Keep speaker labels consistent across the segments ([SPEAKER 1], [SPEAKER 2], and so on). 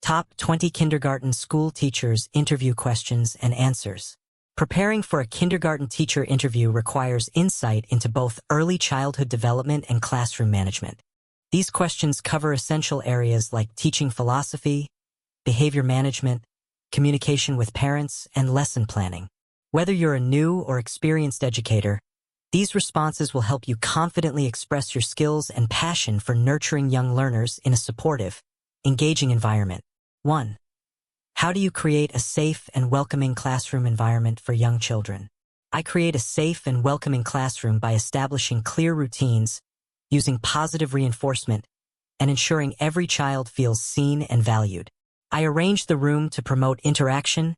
[SPEAKER 1] Top 20 Kindergarten School Teachers Interview Questions and Answers. Preparing for a kindergarten teacher interview requires insight into both early childhood development and classroom management. These questions cover essential areas like teaching philosophy, behavior management, communication with parents, and lesson planning. Whether you're a new or experienced educator, these responses will help you confidently express your skills and passion for nurturing young learners in a supportive, engaging environment. 1. How do you create a safe and welcoming classroom environment for young children? I create a safe and welcoming classroom by establishing clear routines, using positive reinforcement, and ensuring every child feels seen and valued. I arrange the room to promote interaction,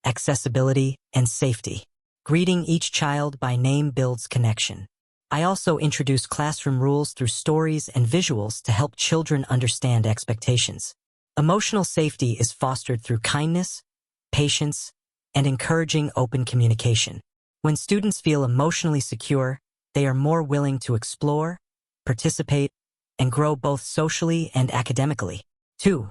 [SPEAKER 1] accessibility, and safety. Greeting each child by name builds connection. I also introduce classroom rules through stories and visuals to help children understand expectations. Emotional safety is fostered through kindness, patience, and encouraging open communication. When students feel emotionally secure, they are more willing to explore, participate, and grow both socially and academically. 2.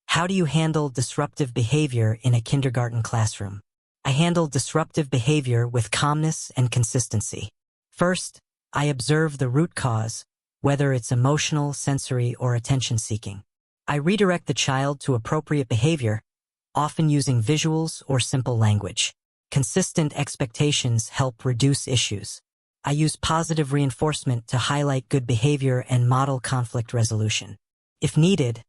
[SPEAKER 1] How do you handle disruptive behavior in a kindergarten classroom? I handle disruptive behavior with calmness and consistency. First, I observe the root cause, whether it's emotional, sensory, or attention-seeking. I redirect the child to appropriate behavior, often using visuals or simple language. Consistent expectations help reduce issues. I use positive reinforcement to highlight good behavior and model conflict resolution. If needed,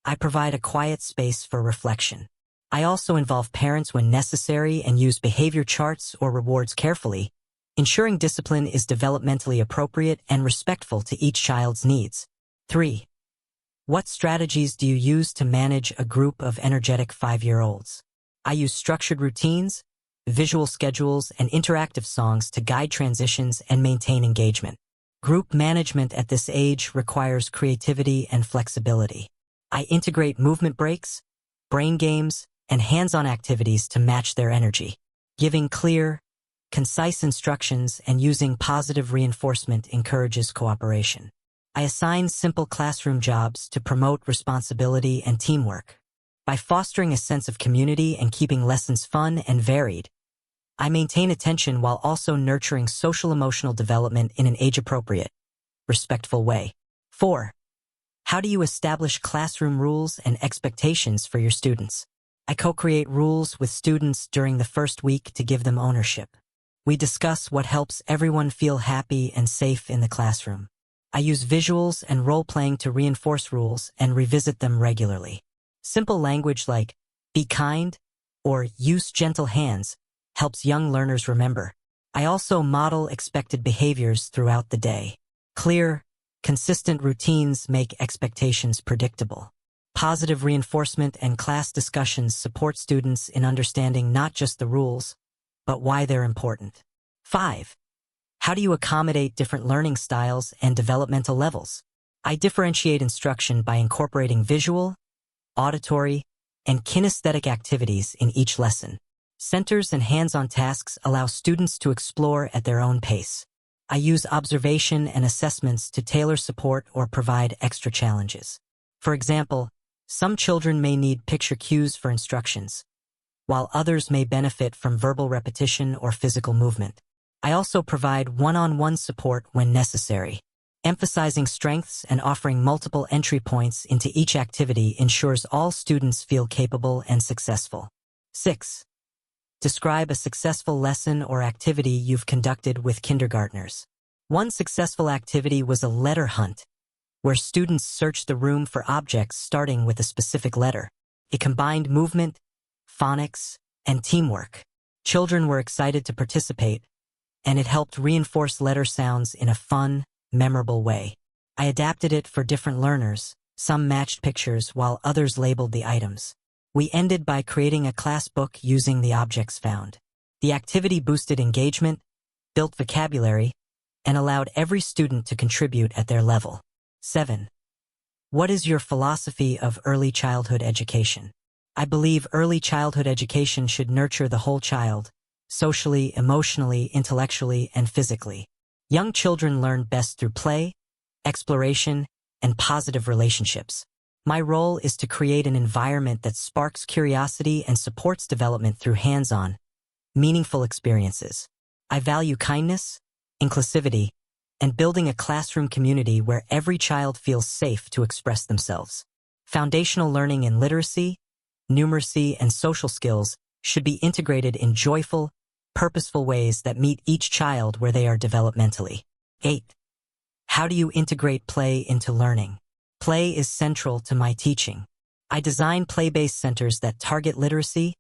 [SPEAKER 1] I provide a quiet space for reflection. I also involve parents when necessary and use behavior charts or rewards carefully, ensuring discipline is developmentally appropriate and respectful to each child's needs. 3. What strategies do you use to manage a group of energetic 5-year-olds? I use structured routines, visual schedules, and interactive songs to guide transitions and maintain engagement. Group management at this age requires creativity and flexibility. I integrate movement breaks, brain games, and hands-on activities to match their energy. Giving clear, concise instructions and using positive reinforcement encourages cooperation. I assign simple classroom jobs to promote responsibility and teamwork. By fostering a sense of community and keeping lessons fun and varied, I maintain attention while also nurturing social-emotional development in an age-appropriate, respectful way. 4. How do you establish classroom rules and expectations for your students? I co-create rules with students during the first week to give them ownership. We discuss what helps everyone feel happy and safe in the classroom. I use visuals and role-playing to reinforce rules and revisit them regularly. Simple language like, be kind, or use gentle hands, helps young learners remember. I also model expected behaviors throughout the day. Clear, consistent routines make expectations predictable. Positive reinforcement and class discussions support students in understanding not just the rules, but why they're important. 5. How do you accommodate different learning styles and developmental levels? I differentiate instruction by incorporating visual, auditory, and kinesthetic activities in each lesson. Centers and hands-on tasks allow students to explore at their own pace. I use observation and assessments to tailor support or provide extra challenges. For example, some children may need picture cues for instructions, while others may benefit from verbal repetition or physical movement. I also provide one-on-one support when necessary. Emphasizing strengths and offering multiple entry points into each activity ensures all students feel capable and successful. 6. Describe a successful lesson or activity you've conducted with kindergartners. One successful activity was a letter hunt, where students searched the room for objects starting with a specific letter. It combined movement, phonics, and teamwork. Children were excited to participate, and it helped reinforce letter sounds in a fun, memorable way. I adapted it for different learners. Some matched pictures while others labeled the items. We ended by creating a class book using the objects found. The activity boosted engagement, built vocabulary, and allowed every student to contribute at their level. 7. What is your philosophy of early childhood education? I believe early childhood education should nurture the whole child, socially, emotionally, intellectually, and physically. Young children learn best through play, exploration, and positive relationships. My role is to create an environment that sparks curiosity and supports development through hands-on, meaningful experiences. I value kindness, inclusivity, and building a classroom community where every child feels safe to express themselves. Foundational learning in literacy, numeracy, and social skills should be integrated in joyful, purposeful ways that meet each child where they are developmentally. 8. How do you integrate play into learning? Play is central to my teaching. I design play-based centers that target literacy,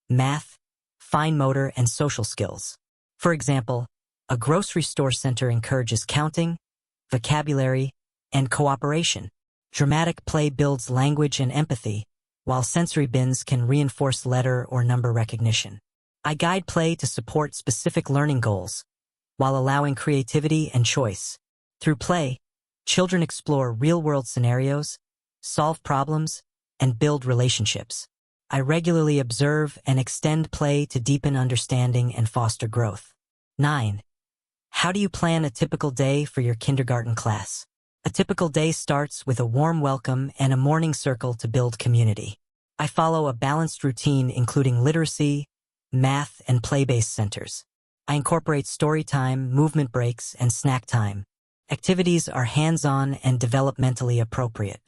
[SPEAKER 1] math, fine motor, and social skills. For example, a grocery store center encourages counting, vocabulary, and cooperation. Dramatic play builds language and empathy, while sensory bins can reinforce letter or number recognition. I guide play to support specific learning goals, while allowing creativity and choice. Through play, children explore real-world scenarios, solve problems, and build relationships. I regularly observe and extend play to deepen understanding and foster growth. 9. How do you plan a typical day for your kindergarten class? A typical day starts with a warm welcome and a morning circle to build community. I follow a balanced routine including literacy, math, and play-based centers. I incorporate story time, movement breaks, and snack time. Activities are hands-on and developmentally appropriate.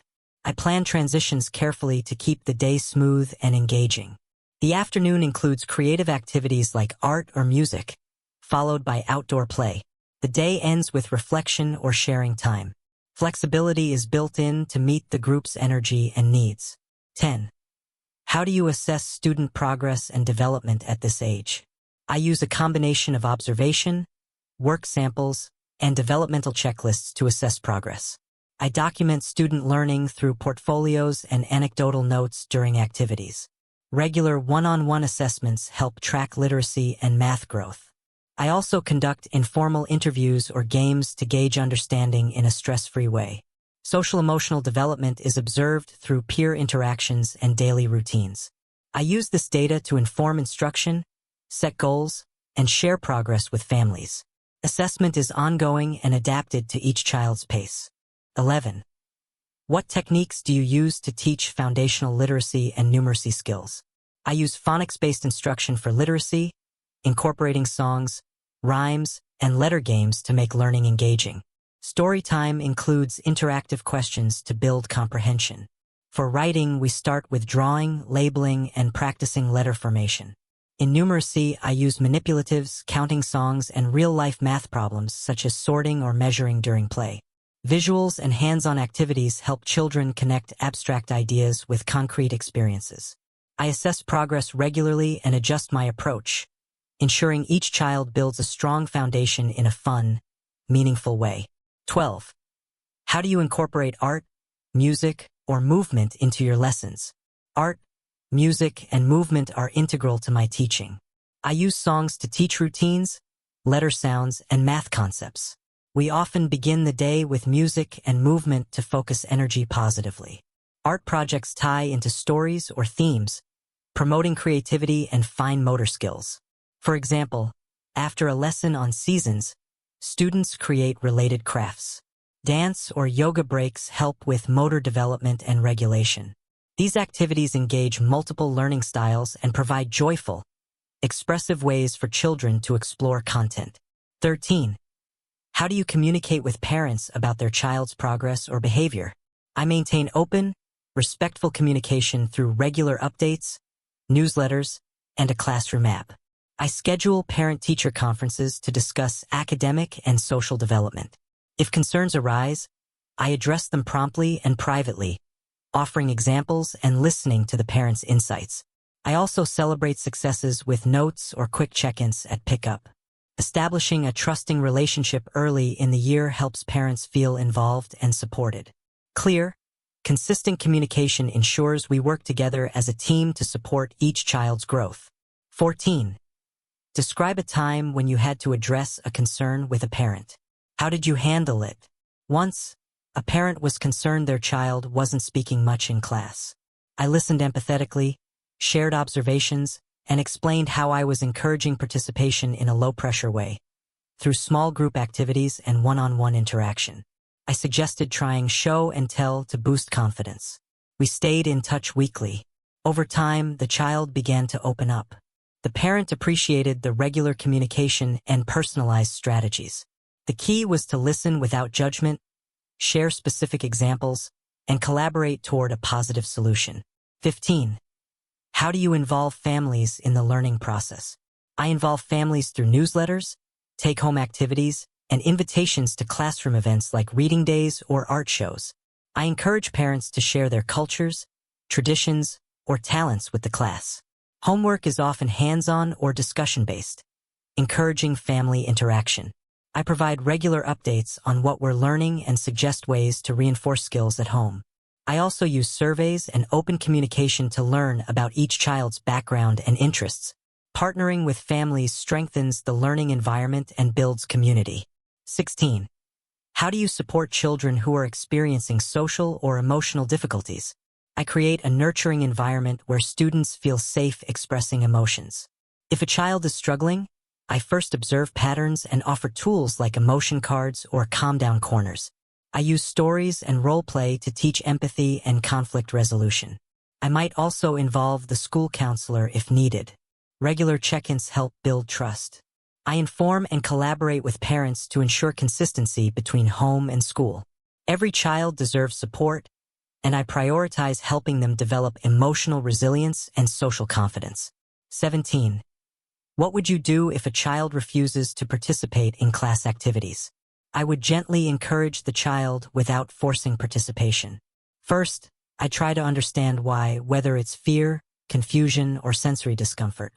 [SPEAKER 1] I plan transitions carefully to keep the day smooth and engaging. The afternoon includes creative activities like art or music, followed by outdoor play. The day ends with reflection or sharing time. Flexibility is built in to meet the group's energy and needs. 10. How do you assess student progress and development at this age? I use a combination of observation, work samples, and developmental checklists to assess progress. I document student learning through portfolios and anecdotal notes during activities. Regular one-on-one assessments help track literacy and math growth. I also conduct informal interviews or games to gauge understanding in a stress-free way. Social-emotional development is observed through peer interactions and daily routines. I use this data to inform instruction, set goals, and share progress with families. Assessment is ongoing and adapted to each child's pace. 11. What techniques do you use to teach foundational literacy and numeracy skills? I use phonics-based instruction for literacy, incorporating songs, rhymes, and letter games to make learning engaging. Story time includes interactive questions to build comprehension. For writing, we start with drawing, labeling, and practicing letter formation. In numeracy, I use manipulatives, counting songs, and real-life math problems such as sorting or measuring during play. Visuals and hands-on activities help children connect abstract ideas with concrete experiences. I assess progress regularly and adjust my approach, ensuring each child builds a strong foundation in a fun, meaningful way. 12. How do you incorporate art, music, or movement into your lessons? Art, music, and movement are integral to my teaching. I use songs to teach routines, letter sounds, and math concepts. We often begin the day with music and movement to focus energy positively. Art projects tie into stories or themes, promoting creativity and fine motor skills. For example, after a lesson on seasons, students create related crafts. Dance or yoga breaks help with motor development and regulation. These activities engage multiple learning styles and provide joyful, expressive ways for children to explore content. 13. How do you communicate with parents about their child's progress or behavior? I maintain open, respectful communication through regular updates, newsletters, and a classroom app. I schedule parent-teacher conferences to discuss academic and social development. If concerns arise, I address them promptly and privately, offering examples and listening to the parents' insights. I also celebrate successes with notes or quick check-ins at pickup. Establishing a trusting relationship early in the year helps parents feel involved and supported. Clear, consistent communication ensures we work together as a team to support each child's growth. 14. Describe a time when you had to address a concern with a parent. How did you handle it? Once, a parent was concerned their child wasn't speaking much in class. I listened empathetically, shared observations, and explained how I was encouraging participation in a low-pressure way, through small group activities and one-on-one interaction. I suggested trying show and tell to boost confidence. We stayed in touch weekly. Over time, the child began to open up. The parent appreciated the regular communication and personalized strategies. The key was to listen without judgment, share specific examples, and collaborate toward a positive solution. 15. How do you involve families in the learning process? I involve families through newsletters, take-home activities, and invitations to classroom events like reading days or art shows. I encourage parents to share their cultures, traditions, or talents with the class. Homework is often hands-on or discussion-based, encouraging family interaction. I provide regular updates on what we're learning and suggest ways to reinforce skills at home. I also use surveys and open communication to learn about each child's background and interests. Partnering with families strengthens the learning environment and builds community. 16. How do you support children who are experiencing social or emotional difficulties? I create a nurturing environment where students feel safe expressing emotions. If a child is struggling, I first observe patterns and offer tools like emotion cards or calm-down corners. I use stories and role-play to teach empathy and conflict resolution. I might also involve the school counselor if needed. Regular check-ins help build trust. I inform and collaborate with parents to ensure consistency between home and school. Every child deserves support, and I prioritize helping them develop emotional resilience and social confidence. 17. What would you do if a child refuses to participate in class activities? I would gently encourage the child without forcing participation. First, I try to understand why, whether it's fear, confusion, or sensory discomfort.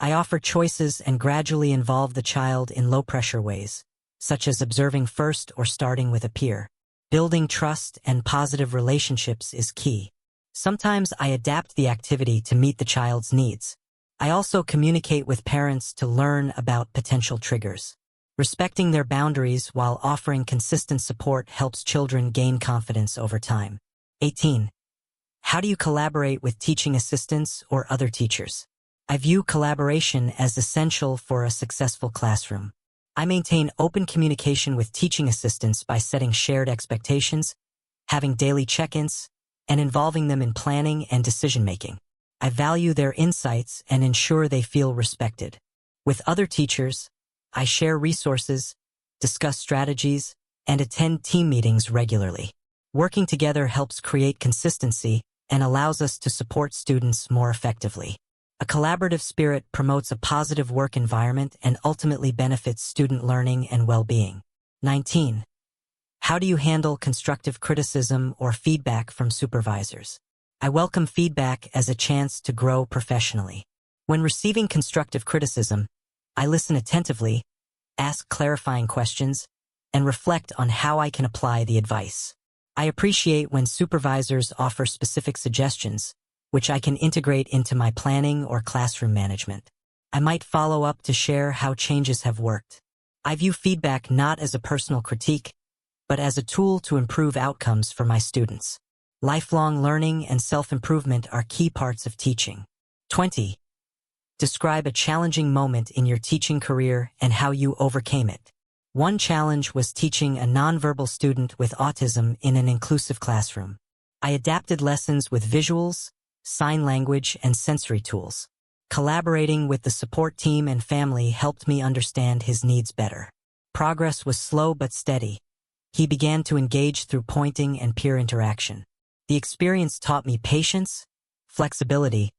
[SPEAKER 1] I offer choices and gradually involve the child in low-pressure ways, such as observing first or starting with a peer. Building trust and positive relationships is key. Sometimes I adapt the activity to meet the child's needs. I also communicate with parents to learn about potential triggers. Respecting their boundaries while offering consistent support helps children gain confidence over time. 18. How do you collaborate with teaching assistants or other teachers? I view collaboration as essential for a successful classroom. I maintain open communication with teaching assistants by setting shared expectations, having daily check-ins, and involving them in planning and decision-making. I value their insights and ensure they feel respected. With other teachers, I share resources, discuss strategies, and attend team meetings regularly. Working together helps create consistency and allows us to support students more effectively. A collaborative spirit promotes a positive work environment and ultimately benefits student learning and well-being. 19. How do you handle constructive criticism or feedback from supervisors? I welcome feedback as a chance to grow professionally. When receiving constructive criticism, I listen attentively, ask clarifying questions, and reflect on how I can apply the advice. I appreciate when supervisors offer specific suggestions, which I can integrate into my planning or classroom management. I might follow up to share how changes have worked. I view feedback not as a personal critique, but as a tool to improve outcomes for my students. Lifelong learning and self-improvement are key parts of teaching. 20. Describe a challenging moment in your teaching career and how you overcame it. One challenge was teaching a nonverbal student with autism in an inclusive classroom. I adapted lessons with visuals, sign language, and sensory tools. Collaborating with the support team and family helped me understand his needs better. Progress was slow but steady. He began to engage through pointing and peer interaction. The experience taught me patience, flexibility,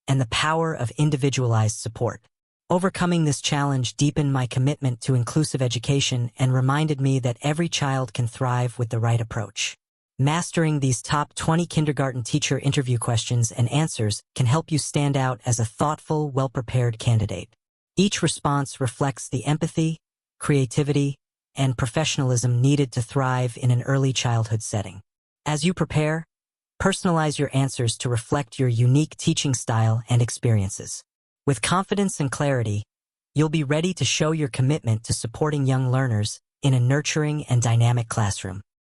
[SPEAKER 1] and the power of individualized support. Overcoming this challenge deepened my commitment to inclusive education and reminded me that every child can thrive with the right approach. Mastering these top 20 kindergarten teacher interview questions and answers can help you stand out as a thoughtful, well-prepared candidate. Each response reflects the empathy, creativity, and professionalism needed to thrive in an early childhood setting. As you prepare, personalize your answers to reflect your unique teaching style and experiences. With confidence and clarity, you'll be ready to show your commitment to supporting young learners in a nurturing and dynamic classroom.